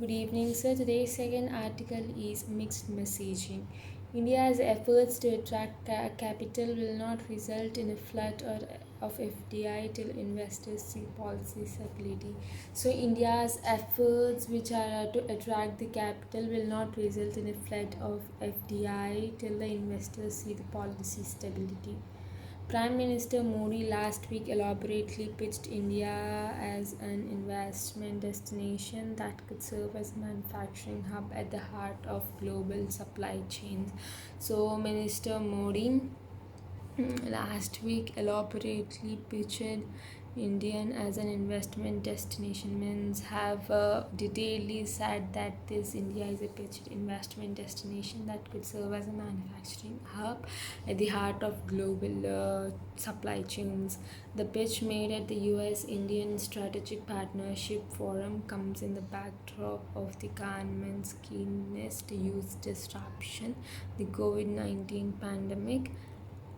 Good evening, sir. Today's second article is mixed messaging. India's efforts to attract capital will not result in a flood of FDI till investors see policy stability. So, India's efforts, which are to attract the capital, will not result in a flood of FDI till the investors see the policy stability. Prime Minister Modi last week elaborately pitched India as an investment destination that could serve as a manufacturing hub at the heart of global supply chains. So, Minister Modi last week elaborately pitched Indian as an investment destination means have detailedly said that this India is a pitched investment destination that could serve as a manufacturing hub at the heart of global supply chains. The pitch made at the US Indian Strategic Partnership Forum comes in the backdrop of the government's keenness to use disruption, the COVID-19 pandemic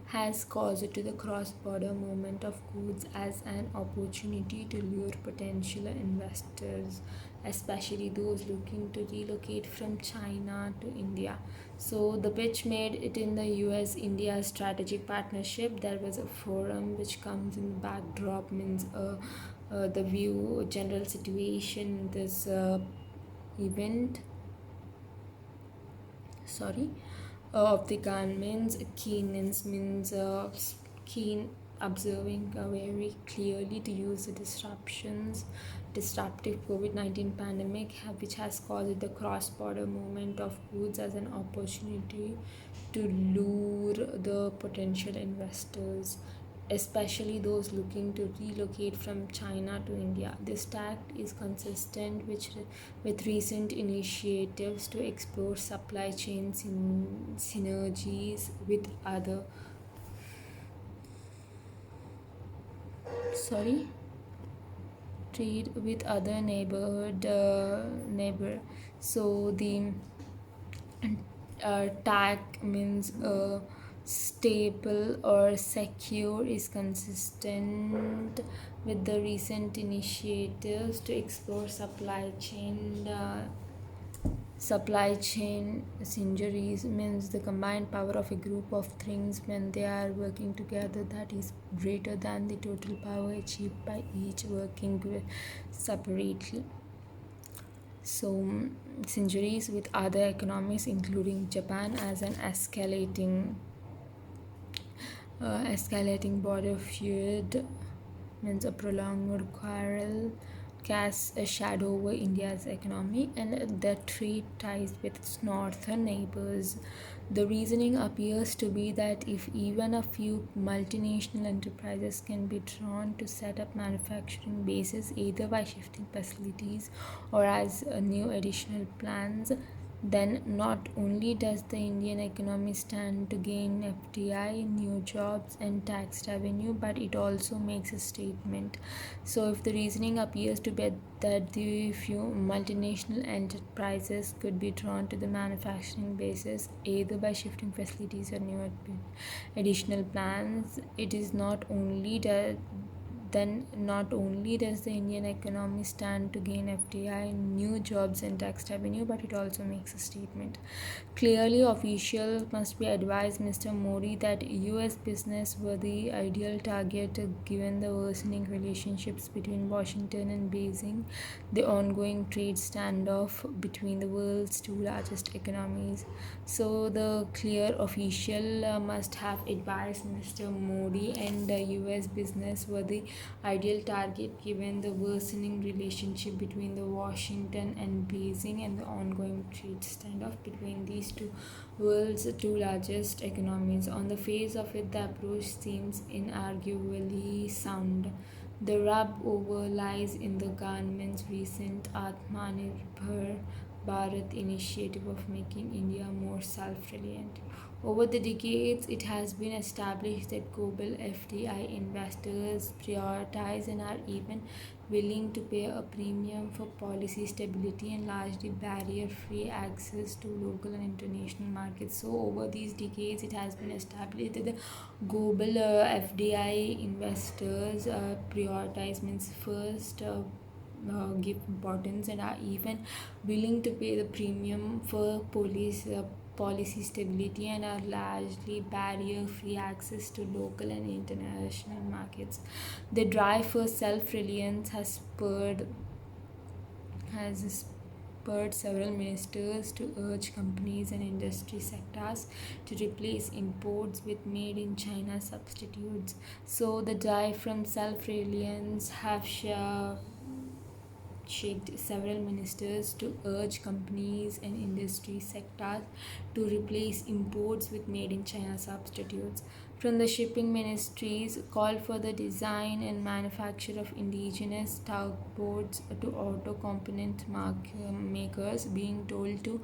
has caused to the cross-border movement of goods as an opportunity to lure potential investors, especially those looking to relocate from China to India. So the pitch made it in the US-India strategic partnership. There was a forum which comes in the backdrop means the view general situation this event. Sorry of the government's keenness means keen observing very clearly to use the disruptive COVID-19 pandemic which has caused the cross-border movement of goods as an opportunity to lure the potential investors, especially those looking to relocate from China to India. This tact is consistent with recent initiatives to explore supply chain synergies with other sorry trade with other neighbor. So the tag means stable or secure is consistent with the recent initiatives to explore supply chain synergies means the combined power of a group of things when they are working together that is greater than the total power achieved by each working separately. So synergies with other economies including Japan as an escalating border feud means a prolonged quarrel casts a shadow over India's economy and the trade ties with its northern neighbors. The reasoning appears to be that if even a few multinational enterprises can be drawn to set up manufacturing bases either by shifting facilities or as new additional plans, then not only does the Indian economy stand to gain FDI, new jobs, and tax revenue, but it also makes a statement. So, if the reasoning appears to be that the few multinational enterprises could be drawn to the manufacturing basis either by shifting facilities or new additional plans, it is not only that then not only does the Indian economy stand to gain FDI, new jobs and tax revenue, but it also makes a statement. Clearly, officials must be advised Mr. Modi that US business were the ideal target given the worsening relationships between Washington and Beijing, the ongoing trade standoff between the world's two largest economies. So, the clear official must have advised Mr. Modi and the US business were the ideal target given the worsening relationship between the Washington and Beijing and the ongoing trade standoff between these two world's two largest economies. On the face of it, the approach seems inarguably sound. The rub over lies in the government's recent Atmanirbhar Bharat initiative of making India more self-reliant. Over the decades, it has been established that global FDI investors prioritize and are even willing to pay a premium for policy stability and largely barrier-free access to local and international markets. So, over these decades, it has been established that the global FDI investors prioritize means first give importance and are even willing to pay the premium for policy stability and are largely barrier-free access to local and international markets. The drive for self-reliance has spurred several ministers to urge companies and industry sectors to replace imports with made in China substitutes. So the drive from self-reliance have shaped several ministers to urge companies and industry sectors to replace imports with made in China substitutes. From the shipping ministries, call for the design and manufacture of indigenous tugboats to auto component makers being told to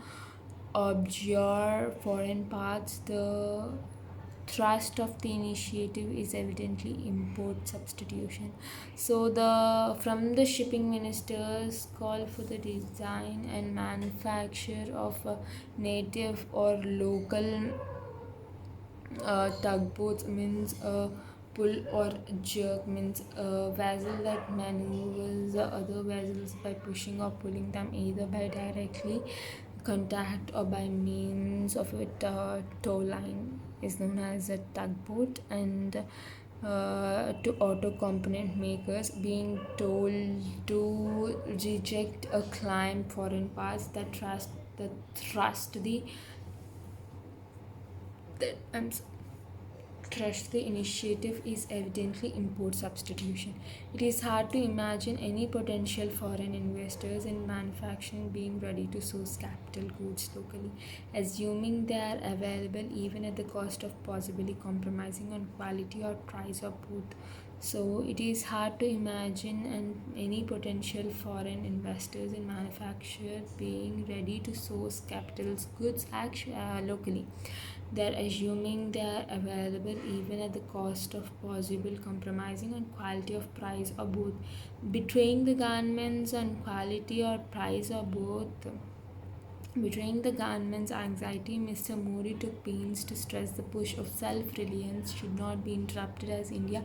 abjure foreign parts. The thrust of the initiative is evidently import substitution. So the from the shipping ministers call for the design and manufacture of native or local tugboats means pull or jerk means a vessel that maneuvers the other vessels by pushing or pulling them either by directly contact or by means of a tow line is known as a tugboat. And to auto component makers being told to reject a claim foreign parts that thrust the that I'm Trust the initiative is evidently import substitution. It is hard to imagine any potential foreign investors in manufacturing being ready to source capital goods locally, assuming they are available even at the cost of possibly compromising on quality or price or both. So it is hard to imagine any potential foreign investors in manufacture being ready to source capital goods locally. They're assuming they are available even at the cost of possible compromising on quality of price or both. Betraying the governments on quality or price or both. Betraying the government's anxiety, Mr. Modi took pains to stress the push of self-reliance should not be interrupted as India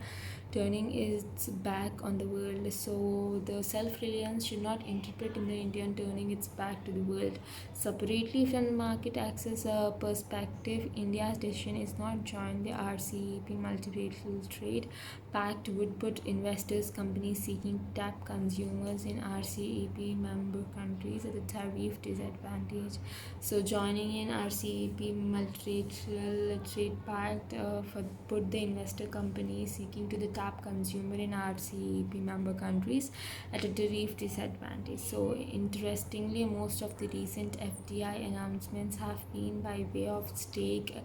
turning its back on the world. So the self-reliance should not interpret in the Indian turning its back to the world. Separately from the market access perspective, India's decision is not join the RCEP multilateral trade pact would put investors, companies seeking to tap consumers in RCEP member countries at a tariff disadvantage. So joining in RCEP multilateral trade pact for put the investor companies seeking to the tap consumer in RCEP member countries at a tariff disadvantage. So interestingly, most of the recent FDI announcements have been by way of stake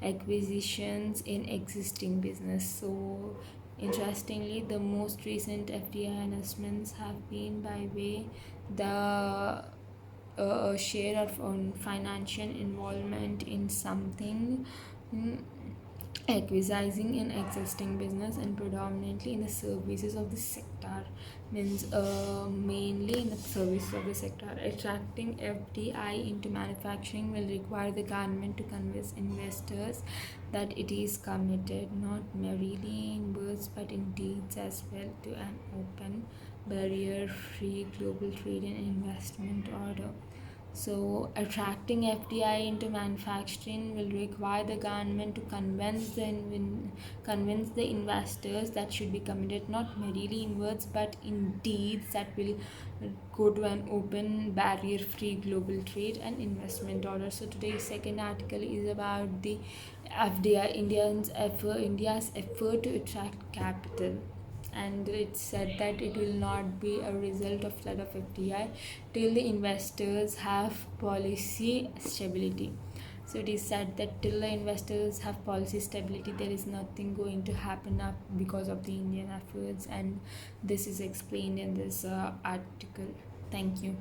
acquisitions in existing business. So interestingly, the most recent FDI announcements have been by way the share of financial involvement in something, mm, acquiescing in existing business and predominantly in the services of the sector means mainly in the services of the sector. Attracting FDI into manufacturing will require the government to convince investors that it is committed not merely in words but in deeds as well to an open barrier-free global trade and investment order. So, attracting FDI into manufacturing will require the government to convince the investors that should be committed not merely in words but in deeds that will go to an open barrier-free global trade and investment order. So today's second article is about the FDI, India's effort to attract capital, and it said that it will not be a result of flood of FDI till the investors have policy stability. So it is said that till the investors have policy stability, there is nothing going to happen up because of the Indian efforts, and this is explained in this article. Thank you.